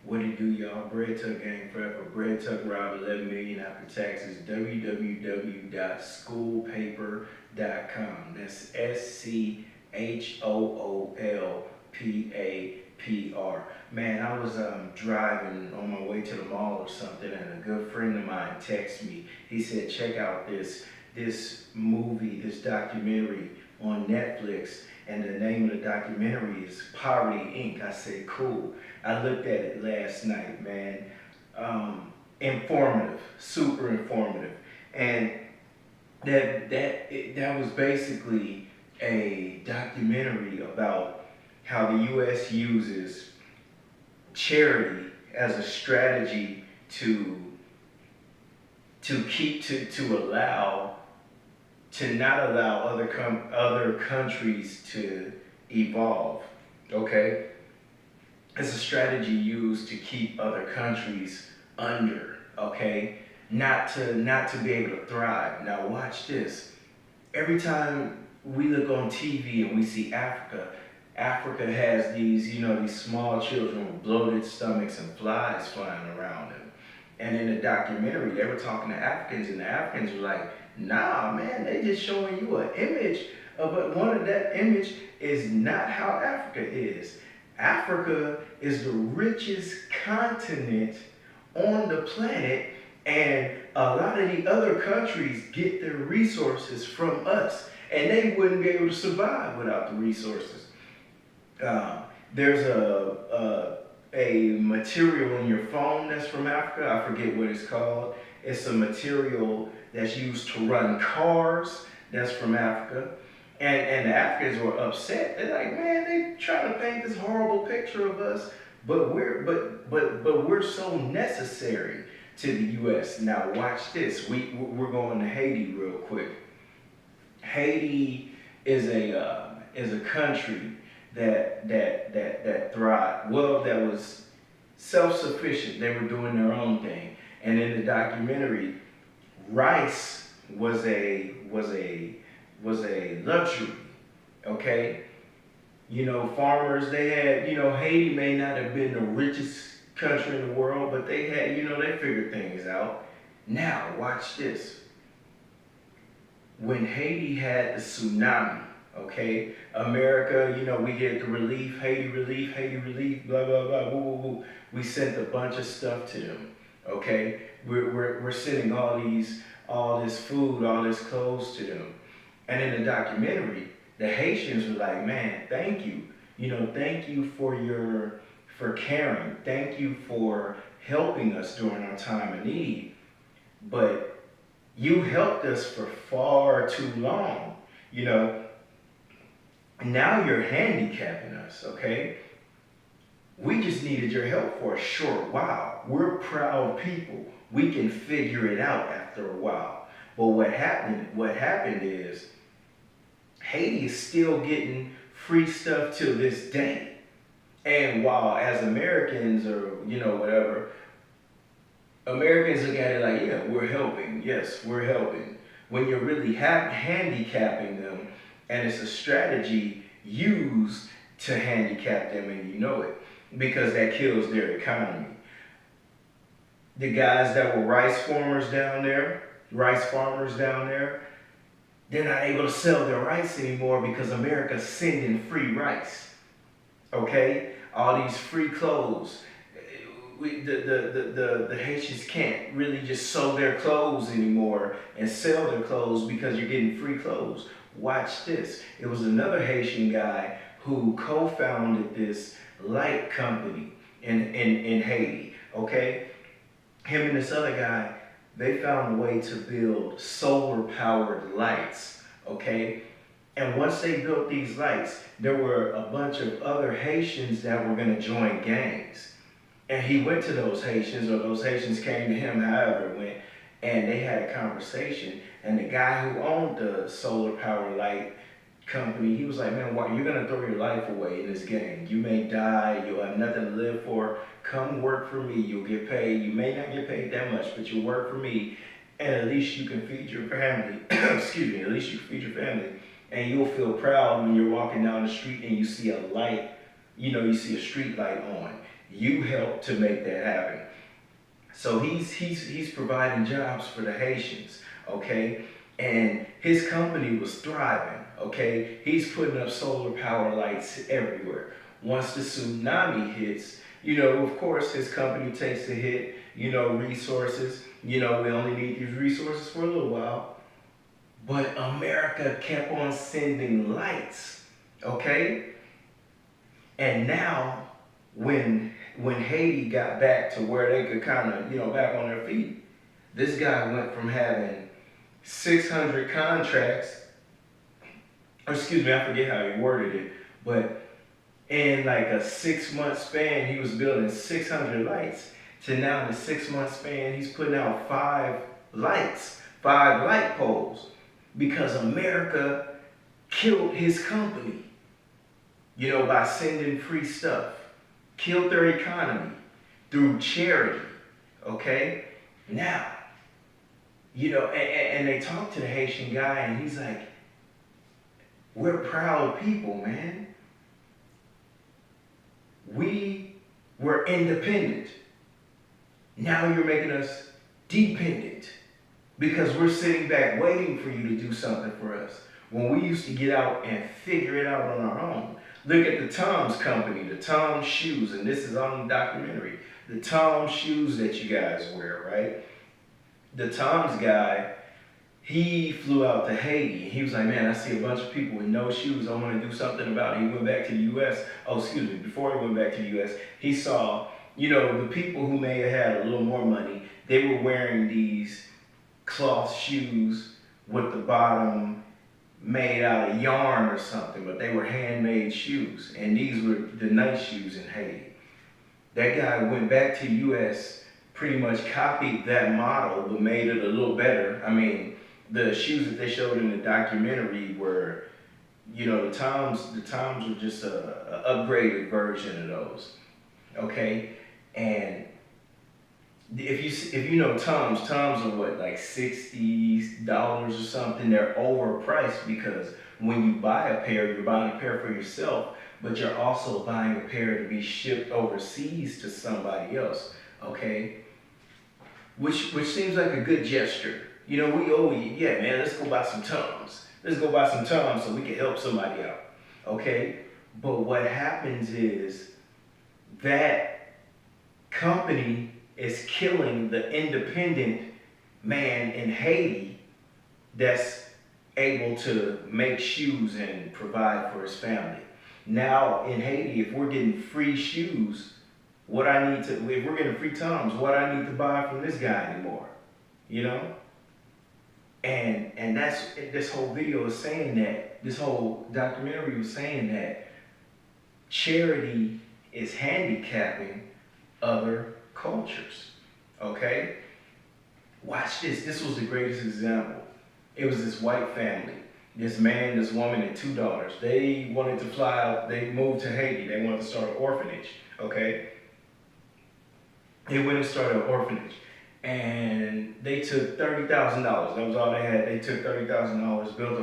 What it do, y'all? Bread Tuck Gang Forever. Bread Tuck robbed 11 million after taxes. www.schoolpaper.com. That's SCHOOLPAPR. Man, I was driving on my way to the mall or something, and a good friend of mine texted me. He said, "Check out this movie, this documentary on Netflix." And the name of the documentary is Poverty Inc. I said, cool. I looked at it last night, man. Informative, super informative. And that was basically a documentary about how the U.S. uses charity as a strategy to allow to not allow other countries to evolve. Okay, it's a strategy used to keep other countries under. Okay, not to be able to thrive. Now watch this. Every time we look on TV and we see Africa, Africa has these small children with bloated stomachs and flies flying around them. And in the documentary, they were talking to Africans, and the Africans were like, "Nah, man, they just showing you an image, but one of that image is not how Africa is. Africa is the richest continent on the planet, and a lot of the other countries get their resources from us, and they wouldn't be able to survive without the resources." There's a material in your phone that's from Africa. I forget what it's called. It's a material that's used to run cars that's from Africa. And the Africans were upset. They're like, man, they trying to paint this horrible picture of us, but we're so necessary to the US. Now watch this. We're going to Haiti real quick. Haiti is a country that thrived. Well, that was self-sufficient. They were doing their own thing. And in the documentary, rice was a luxury. Okay, farmers. They had Haiti may not have been the richest country in the world, but they had they figured things out. Now watch this. When Haiti had the tsunami, okay, America, we get the relief, Haiti relief, blah blah blah, woo woo woo. We sent a bunch of stuff to them, okay. We're sending all this food, all this clothes to them, and in the documentary, the Haitians were like, man, thank you, thank you for caring, thank you for helping us during our time of need, but you helped us for far too long, now you're handicapping us, okay? We just needed your help for a short while. We're proud people. We can figure it out after a while. But what happened is Haiti is still getting free stuff till this day. And while as Americans or whatever, Americans look at it like, yeah, we're helping. Yes, we're helping. When you're really handicapping them, and it's a strategy used to handicap them, and you know it, because that kills their economy. The guys that were rice farmers down there, they're not able to sell their rice anymore because America's sending free rice. Okay? All these free clothes. The Haitians can't really just sew their clothes anymore and sell their clothes because you're getting free clothes. Watch this. It was another Haitian guy who co-founded this light company in Haiti. Okay? Him and this other guy, they found a way to build solar-powered lights. Okay? And once they built these lights, there were a bunch of other Haitians that were going to join gangs. And he went to those Haitians, or those Haitians came to him, however it went, and they had a conversation. And the guy who owned the solar power light company, he was like, man, why you're gonna throw your life away in this game? You may die, you'll have nothing to live for. Come work for me, you'll get paid. You may not get paid that much, but you'll work for me, and at least you can feed your family. Excuse me, at least you can feed your family. And you'll feel proud when you're walking down the street and you see a light you see a street light on. You helped to make that happen. So he's providing jobs for the Haitians, okay? And his company was thriving, okay? He's putting up solar power lights everywhere. Once the tsunami hits, of course his company takes a hit, resources, we only need these resources for a little while. But America kept on sending lights, okay? And now, when Haiti got back to where they could kind of, back on their feet, this guy went from having 600 contracts, or excuse me, I forget how he worded it, but in like a 6-month span, he was building 600 lights, to now in a 6-month span, he's putting out 5 lights, 5 light poles, because America killed his company, by sending free stuff. Killed their economy through charity, okay? Now, and they talked to the Haitian guy, and he's like, we're proud people, man. We were independent. Now you're making us dependent because we're sitting back waiting for you to do something for us when we used to get out and figure it out on our own. Look at the Tom's company, the Tom's shoes, and this is on the documentary. The Tom's shoes that you guys wear, right? The Tom's guy, he flew out to Haiti. He was like, man, I see a bunch of people with no shoes. I want to do something about it. He went back to the U.S. Oh, excuse me. Before he went back to the U.S., he saw, the people who may have had a little more money, they were wearing these cloth shoes with the bottom made out of yarn or something, but they were handmade shoes. And these were the nice shoes in Haiti. That guy went back to the U.S., pretty much copied that model, but made it a little better. I mean, the shoes that they showed in the documentary were, the Toms were just a upgraded version of those, okay? And if you know Toms are what, like $60 or something? They're overpriced because when you buy a pair, you're buying a pair for yourself, but you're also buying a pair to be shipped overseas to somebody else, okay? Which seems like a good gesture. Yeah, man, let's go buy some Toms. Let's go buy some Toms so we can help somebody out, okay? But what happens is that company is killing the independent man in Haiti that's able to make shoes and provide for his family. Now in Haiti, if we're getting free shoes, if we're getting free Toms, what I need to buy from this guy anymore, And that's, this whole video is saying that, this whole documentary was saying that charity is handicapping other cultures, okay? Watch this. This was the greatest example. It was this white family, this man, this woman, and 2 daughters. They wanted to fly out. They moved to Haiti. They wanted to start an orphanage, okay? They went and started an orphanage. And they took $30,000. That was all they had. They took $30,000, built a